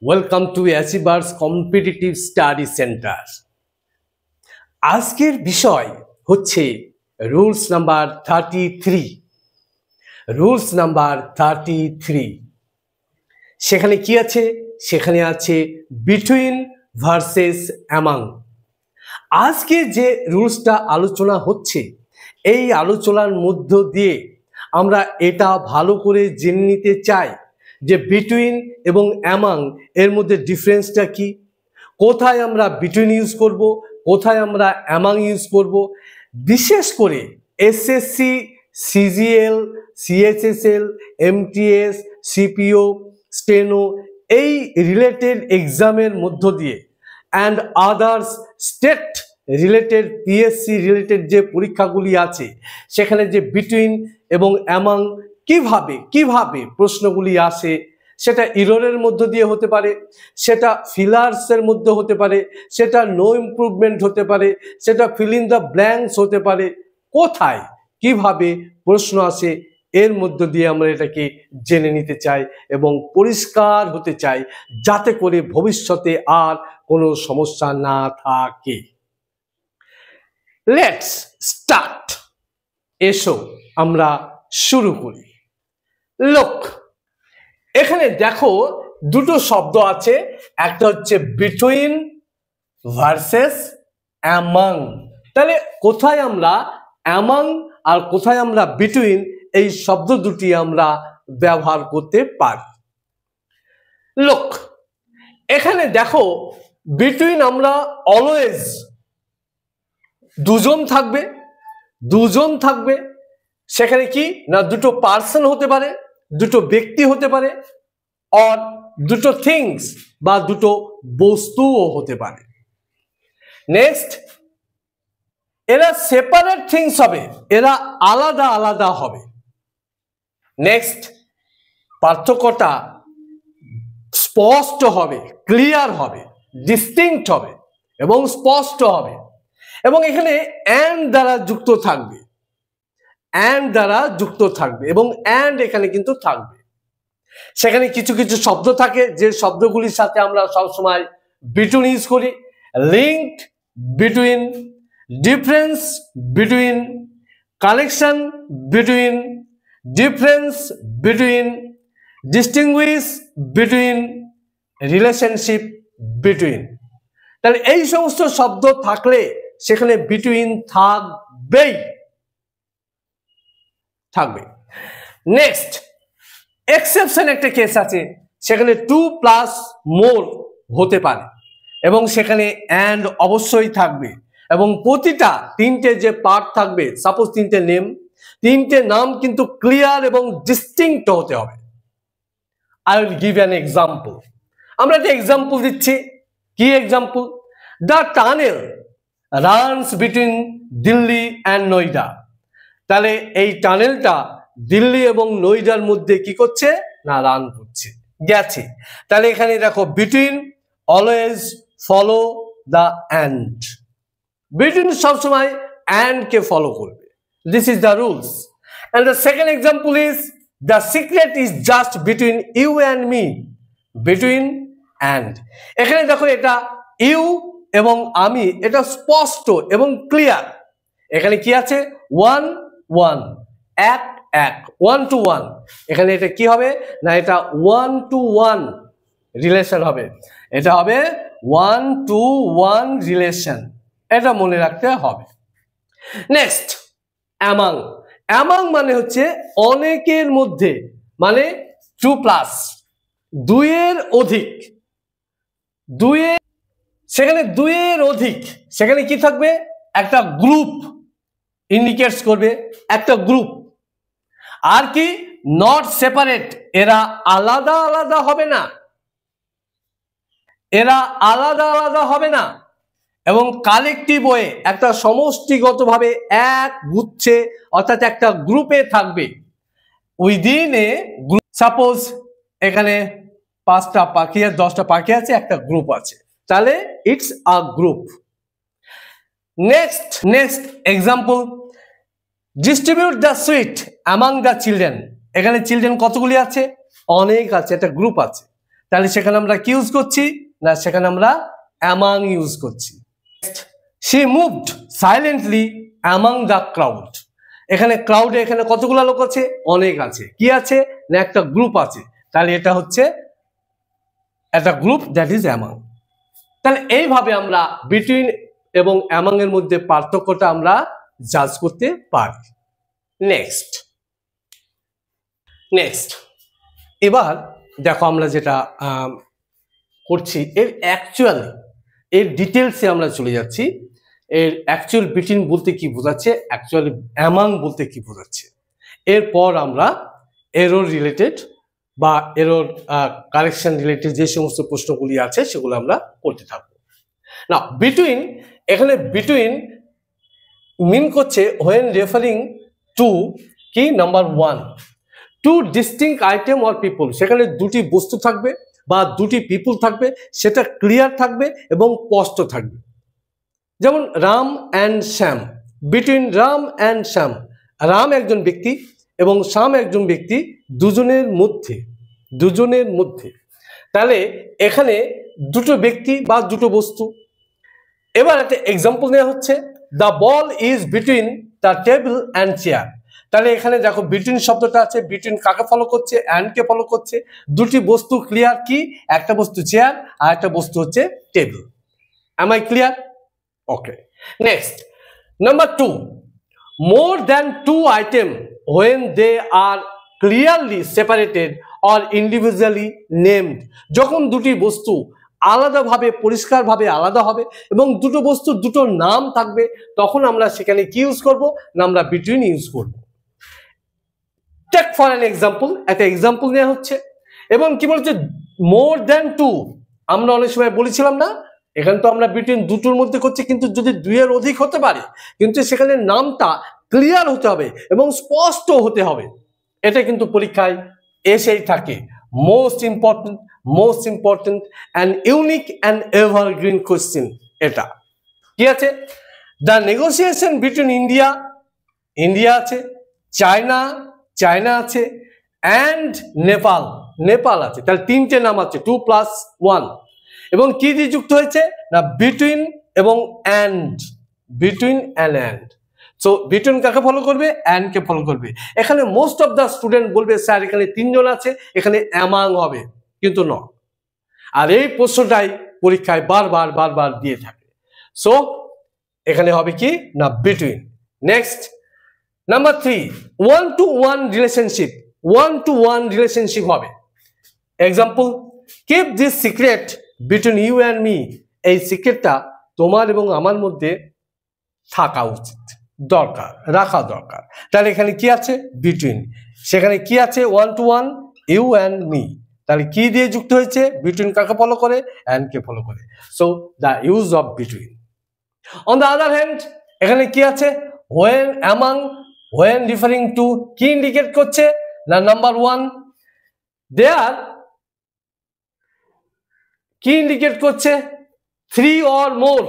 Welcome to achievers competitive study centre. আজকের বিষয় হচ্ছে রুলস নাম্বার 33। রুলস নাম্বার 33 সেখানে কি আছে? সেখানে আছে বিটুইন ভার্সেস অ্যামাং। আজকে যে রুলসটা আলোচনা হচ্ছে, এই আলোচনার মধ্য দিয়ে আমরা এটা ভালো করে জেনে নিতে চাই যে বিটুইন এবং অ্যামাং এর মধ্যে ডিফারেন্সটা কি, কোথায় আমরা বিটুইন ইউজ করব, কোথায় আমরা অ্যামাং ইউজ করব। বিশেষ করে SSC, CGL, CHSL, MTS, CPO, steno এই রিলেটেড এক্সামের মধ্য দিয়ে and others state related PSC related যে পরীক্ষাগুলি আছে, সেখানে যে বিটুইন এবং অ্যামাং কিভাবে প্রশ্নগুলি আসে, সেটা ইররের মধ্য দিয়ে হতে পারে, সেটা ফিলার্সের মধ্যে হতে পারে, সেটা নো ইমপ্রুভমেন্ট হতে পারে, সেটা ফিল ইন দ্য ব্ল্যাঙ্কস হতে পারে। কোথায় কিভাবে প্রশ্ন আসে এর মধ্য দিয়ে আমরা এটাকে জেনে নিতে চাই এবং পরিষ্কার হতে চাই, যাতে করে ভবিষ্যতে আর কোনো সমস্যা না থাকে। Let's start. এসো আমরা শুরু করি। লোক, এখানে দেখো দুটো শব্দ আছে, একটা হচ্ছে বিটুইন ভার্সেস অ্যামাং। তাহলে কোথায় আমরা অ্যামাং আর কোথায় আমরা বিটুইন, এই শব্দ দুটি আমরা ব্যবহার করতে পারি। লোক, এখানে দেখো বিটুইন আমরা অলওয়েজ দুজন থাকবে। সেখানে কি না, দুটো পার্সন হতে পারে, দুটো ব্যক্তি হতে পারে, আর দুটো থিংস বা দুটো বস্তুও হতে পারে। নেক্সট, এরা সেপারেট থিংস হবে, এরা আলাদা আলাদা হবে। নেক্সট, পার্থক্যটা স্পষ্ট হবে, ক্লিয়ার হবে, ডিস্টিংক্ট হবে এবং স্পষ্ট হবে। এবং এখানে অ্যান্ড দ্বারা যুক্ত থাকবে, এবং অ্যান্ড এখানে কিন্তু থাকবে। সেখানে কিছু কিছু শব্দ থাকে যে শব্দগুলির সাথে আমরা সবসময় বিটুইন ইউজ করি। Linked between, difference between, connection between, difference between, distinguish between, relationship between. তাহলে এই সমস্ত শব্দ থাকলে সেখানে বিটুইন থাকবে। নেক্সট, এক্সেপশন একটা কেস আছে, সেখানে টু প্লাস মোর হতে পারে এবং সেখানে অ্যান্ড অবশ্যই থাকবে। এবং প্রতিটা তিনটে যে পার্ট থাকবে, সাপোজ তিনটে নাম কিন্তু ক্লিয়ার এবং ডিস্টিংক্ট হতে হবে। I will give an example. আমরা একটা এক্সাম্পল দিচ্ছি। কি example? The tunnel runs between Delhi and Noida. তাহলে এই টানেলটা দিল্লি এবং নয়ডার মধ্যে কি করছে না, রান করছে, গেছে। তাহলে এখানে দেখো between always follow the and. Between সবসময় অ্যান্ড কে ফলো করবে। This is the rules. And the second example is the secret is just between you and me. Between and, এখানে দেখো এটা ইউ এবং আমি, এটা স্পষ্ট এবং ক্লিয়ার। এখানে কি আছে? ওয়ান ওয়ান, এক, ওয়ান টু ওয়ান। এখানে এটা কি হবে না, এটা ওয়ান টু ওয়ান রিলেশন হবে। এটা হবে ওয়ান টু ওয়ান রিলেশন, এটা মনে রাখতে হবে। Next, among. অ্যামাং মানে হচ্ছে অনেকের মধ্যে, মানে টু প্লাস, দুইয়ের অধিক। সেখানে দুইয়ের অধিক, সেখানে কি থাকবে? একটা গ্রুপ ইন্ডিকেটস করবে, একটা গ্রুপ। আর কি? নট সেপারেট, এরা আলাদা আলাদা হবে না, এবং কালেকটিভ ওয়ে, একটা সমষ্টিগতভাবে এক গুচ্ছে, অর্থাৎ একটা গ্রুপে থাকবে। উইদিন এ গ্রুপ, সাপোজ এখানে 5টা পাখি, 10টা পাখি আছে, একটা গ্রুপ আছে, তাহলে it's a group. Next example, distribute the sweet among the children. এখানে চিলড্রেন কতগুলি আছে? অনেক আছে, একটা গ্রুপ আছে। তাহলে সেখানে আমরা কি ইউজ করছি না, সেখানে আমরা অ্যামাং ইউজ করছি। She moved silently among the crowd. এখানে ক্রাউডে এখানে কতগুলো লোক আছে, অনেক আছে। কি আছে না, একটা গ্রুপ আছে, তাহলে এটা হচ্ছে একটা গ্রুপ, দ্যাট ইজ অ্যামাং। তাহলে এইভাবে আমরা বিটুইন এবং অ্যামাং এর মধ্যে পার্থক্যটা আমরা জাজ করতে পারি। নেক্সট এবার দেখো আমরা যেটা করছি এর ডিটেলসে আমরা চলে যাচ্ছি। এর অ্যাকচুয়াল বিটুইন বলতে কি বোঝাচ্ছে, অ্যাকচুয়ালি অ্যামাং বলতে কি বোঝাচ্ছে, এরপর আমরা এরর রিলেটেড বা এরর কারেকশন রিলেটেড যে সমস্ত প্রশ্নগুলি আছে সেগুলো আমরা করতে থাকবো। না, বিটুইন, এখানে বিটুইন মিন করছে when referring to কি number 1 two distinct item or people, সেখানে দুটি বস্তু থাকবে বা দুটি পিপল থাকবে, সেটা ক্লিয়ার থাকবে এবং স্পষ্ট থাকবে। যেমন Ram and Shyam, between Ram and Shyam, Ram একজন ব্যক্তি এবং শ্যাম একজন ব্যক্তি, দুজনের মধ্যে। তাহলে এখানে দুটো ব্যক্তি বা দুটো বস্তু। এবার একটা এক্সাম্পল নেওয়া হচ্ছে, the ball is between the table and chair. তাহলে এখানে দেখো বিটুইন শব্দটা আছে, বিটুইন কাকে ফলো করছে, অ্যান্ডকে ফলো করছে। দুটি বস্তু ক্লিয়ার, কি, একটা বস্তু চেয়ার আর একটা বস্তু হচ্ছে table. Am I clear? Okay. Next, number 2, more than 2 items when they are clearly separated or individually named. যখন দুটি বস্তু আলাদাভাবে পরিষ্কারভাবে আলাদা হবে এবং দুটো বস্তু দুটো নাম থাকবে, তখন আমরা সেখানে কি ইউজ করব না, আমরা বিটুইন ইউজ করব। টেক ফর অ্যান এক্সাম্পল, একটা এক্সাম্পল নেওয়া হচ্ছে এবং কি বলছে মোর দ্যান 2। আমরা অনেক সময় বলেছিলাম না, এখানে তো আমরা বিটুইন দুটোর মধ্যে করছি, কিন্তু যদি 2-এর অধিক হতে পারে, কিন্তু সেখানে নামটা ক্লিয়ার হতে হবে এবং স্পষ্ট হতে হবে। এটা কিন্তু পরীক্ষায় এসেই থাকে। Most important and unique and evergreen question এটা। কি আছে, দ্য নেগোসিয়েশন বিটুইন ইন্ডিয়া আছে, চায়না আছে, অ্যান্ড নেপাল আছে। তাহলে 3টে নাম আছে, 2+1, এবং কি দিয়ে যুক্ত হয়েছে না, বিটুইন এবং অ্যান্ড, সো বিটুইন কাকে ফলো করবে, অ্যান্ড কে ফলো করবে। এখানে মোস্ট অফ দ্য স্টুডেন্ট বলবে স্যার এখানে 3 জন আছে, এখানে অ্যামাং হবে, কিন্তু ন। আর এই প্রশ্নটাই পরীক্ষায় বারবার দিয়ে থাকে। সো এখানে হবে কি না, between. Next number 3, 1-to-1 relationship হবে। Example, keep this secret between you and me. এই সিক্রেটটা তোমার এবং আমার মধ্যে থাকা উচিত, রাখা দরকার। তাহলে এখানে কি আছে, বিটুইন। সেখানে কি আছে, 1-to-1 ইউ অ্যান্ড মি। তাহলে কি দিয়ে যুক্ত হয়েছে, বিটুইন কাকে ফলো করে, অ্যান্ড কে ফলো করে। So the use of between. On the other hand এখানে কি আছে, when, among, when referring to, কি ইন্ডিকেট করছে না, নাম্বার 1 দেয়ার, কি ইন্ডিকেট করছে 3 or more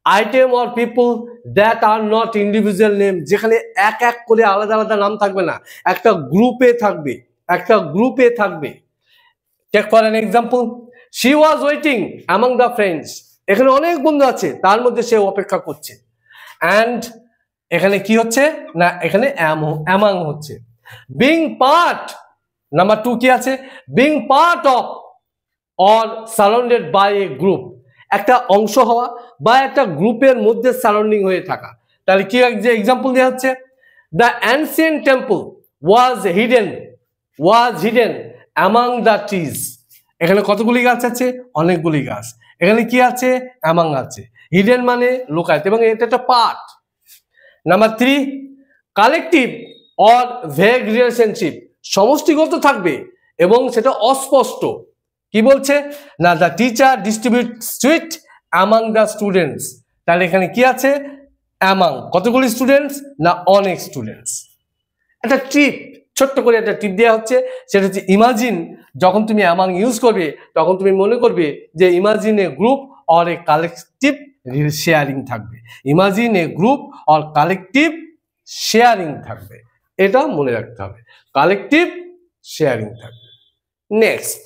item or people that are not individual name, যেখানে এক করে আলাদা নাম থাকবে না, একটা গ্রুপে থাকবে। Take for an example, she was waiting among the friends, এখানে অনেক বন্ধু আছে, তার মধ্যে সে অপেক্ষা করছে। অ্যান্ড এখানে কি হচ্ছে না, এখানে অ্যামাং হচ্ছে। বিং পার্ট, নাম্বার 2 কি আছে, being part of or surrounded by a group, একটা অংশ হওয়া বা একটা গ্রুপের মধ্যে সারাউন্ডিং হয়ে থাকা। তাহলে কি যে এক্সাম্পল দেওয়া হচ্ছে, the ancient temple was hidden among the trees. এখানে কতগুলি গাছ আছে, অনেকগুলি গাছ। এখানে কি আছে, অ্যামাং আছে। হিডেন মানে লুকায়িত, এবং এটা একটা part. Number 3, collective or vague relationship, সমষ্টিগত থাকবে এবং সেটা অস্পষ্ট। কি বলছে না, the teacher distribute sweet among the students. তাহলে এখানে কি আছে, অ্যামাং, কতগুলি স্টুডেন্টস না, অনেক স্টুডেন্টস। একটা টিপ, ছোট্ট করে একটা টিপ দেওয়া হচ্ছে, সেটা হচ্ছে ইমাজিন, যখন তুমি অ্যামাং ইউজ করবে তখন তুমি মনে করবে যে imagine a group or a collective sharing থাকবে। Imagine a group or collective sharing থাকবে, এটা মনে রাখতে হবে, কালেকটিভ শেয়ারিং থাকবে। Next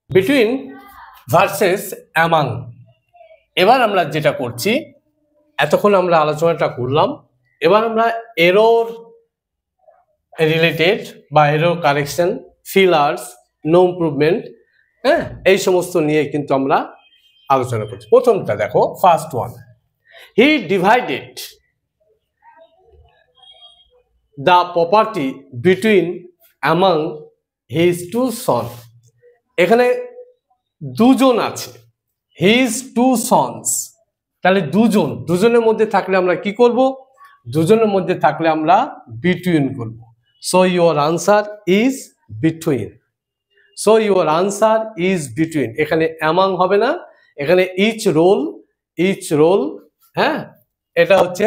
between versus among. এবার আমরা যেটা করছি, এতক্ষণ আমরা আলোচনাটা করলাম, এবার আমরা এরর রিলেটেড বা error correction, fillers, no improvement, হ্যাঁ, এই সমস্ত নিয়ে কিন্তু আমরা আলোচনা করছি। প্রথমটা দেখো, first one, he divided the property between among his two son. এখানে দুজন আছে, হিজ টু সন্স, তাহলে দুজনের মধ্যে থাকলে আমরা কি করব? দুজনের মধ্যে থাকলে আমরা বিটুইন করব। So your answer is between. So your answer is between. এখানে অ্যামাং হবে না, এখানে ইচ রোল, হ্যাঁ, এটা হচ্ছে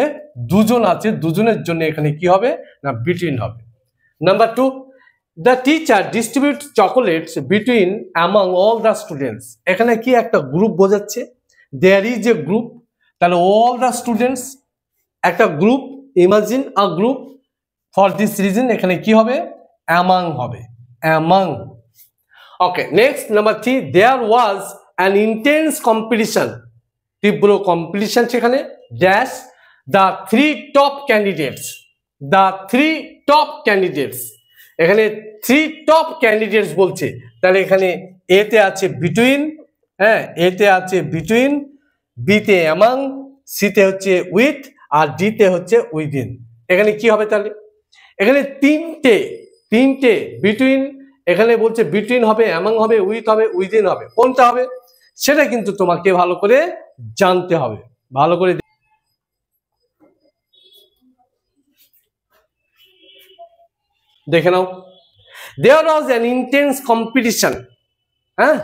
দুজন আছে, দুজনের জন্য এখানে কি হবে না বিটুইন হবে। Number two, the teacher distribute chocolates between among all the students. এখানে কি একটা গ্রুপ বোঝাচ্ছে, দেয়ার ইজ এ গ্রুপ, তাহলে অল দ্য স্টুডেন্টস একটা group, imagine a group, for this reason এখানে কি হবে? অ্যামাং হবে, among. Okay, next number three, there was an intense competition, তীব্র কম্পিটিশন সেখানে, dash the three top candidates, এখানে three top candidates বলছে, তাহলে এখানে এতে আছে বিটুইন, হ্যাঁ, এতে আছে বিটুইন, বিতে অ্যামাং, সিতে হচ্ছে উইথ, আর ডিতে হচ্ছে উইদিন। এখানে কি হবে তাহলে? এখানে তিনটে বিটুইন, এখানে বলছে বিটুইন হবে, অ্যামাং হবে, উইথ হবে, উইদিন হবে, কোনটা হবে সেটা কিন্তু তোমাকে ভালো করে জানতে হবে, ভালো করে দেখে নাও। দেয়ার ওয়াজ অ্যান ইন্টেন্স কম্পিটিশন, হ্যাঁ,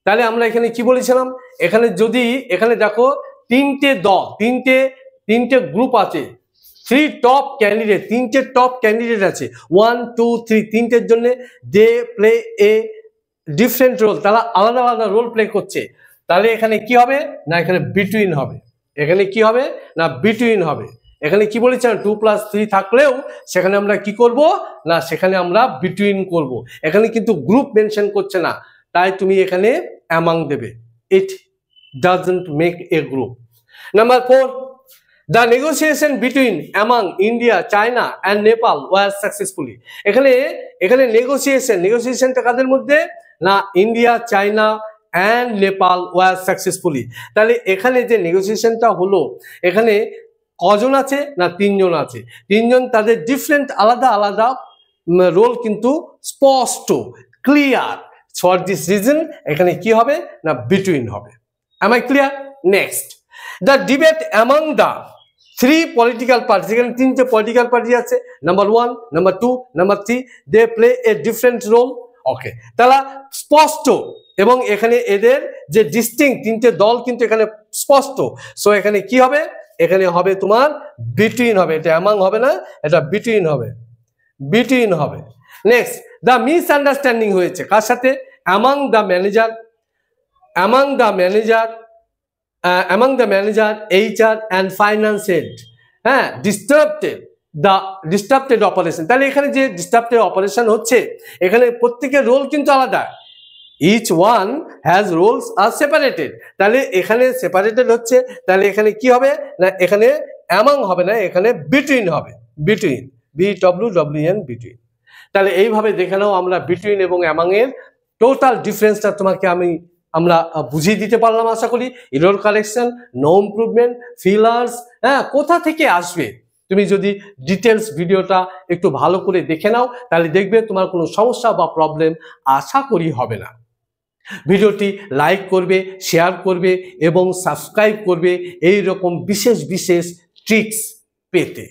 তাহলে আমরা এখানে কি বলেছিলাম? এখানে যদি এখানে দেখো তিনটে গ্রুপ আছে, থ্রি টপ ক্যান্ডিডেট, তিনটে টপ ক্যান্ডিডেট আছে, 1 2 3, তিনটের জন্য they play a different role, তারা আলাদা আলাদা রোল প্লে করছে, তাহলে এখানে কি হবে না এখানে বিটুইন হবে, এখানে কি হবে না বিটুইন হবে। এখানে কি বলেছিলাম 2 + 3 থাকলেও সেখানে আমরা কি করব না সেখানে আমরা বিটুইন করব, এখানে কিন্তু গ্রুপ মেনশন করছে না, তাই তুমি এখানে অ্যামাং দেবে, it doesn't make a group. Number 4, the negotiation between among India, China and Nepal was successfully. এখানে নেগোসিয়েশনটা কাদের মধ্যে না India, China and Nepal was successfully. তাহলে এখানে যে নেগোসিয়েশনটা হলো, এখানে কজন আছে না তিনজন আছে, তিনজন, তাদের ডিফারেন্ট আলাদা আলাদা রোল কিন্তু স্পষ্ট, ক্লিয়ার, ফর দিস রিজন এখানে কি হবে না বিটুইন হবে। am I clear? Next, the debate among the three political party, এখানে তিনটে পলিটিক্যাল পার্টি আছে, number 1, number 2, number 3, they play a different role. Okay, তাহলে স্পষ্ট, এবং এখানে এদের যে ডিস্টিংক্ট তিনটে দল কিন্তু এখানে স্পষ্ট, সো এখানে কি হবে, এখানে হবে তোমার বিটুইন হবে, এটা অ্যামাং হবে না, এটা বিটুইন হবে, বিটুইন হবে। নেক্সট, দ্য মিসআন্ডারস্ট্যান্ডিং হয়েছে কার সাথে? Among the manager HR and finance head, হ্যাঁ, ডিস্টার্বটেড অপারেশন। তাহলে এখানে যে ডিস্টার্বটেড অপারেশন হচ্ছে, এখানে প্রত্যেকের রোল কিন্তু আলাদা, each one has roles are separated, তাহলে এখানে সেপারেটেড হচ্ছে, তাহলে এখানে কি হবে না এখানে অ্যামাং হবে না, এখানে বিটুইন হবে, বিটুইন, BWWN, বিটুইন। তাহলে এইভাবে দেখে নাও আমরা বিটুইন এবং অ্যামাং এর টোটাল ডিফারেন্সটা তোমাকে আমরা বুঝিয়ে দিতে পারলাম আশা করি। Error correction, no improvement, fillers, হ্যাঁ, কোথা থেকে আসবে, তুমি যদি ডিটেলস ভিডিওটা একটু ভালো করে দেখে নাও, তাহলে দেখবে তোমার কোনো সমস্যা বা প্রবলেম আশা করি হবে না। ভিডিওটি লাইক করবে, শেয়ার করবে এবং সাবস্ক্রাইব করবে এই রকম বিশেষ ট্রিক্স পেতে।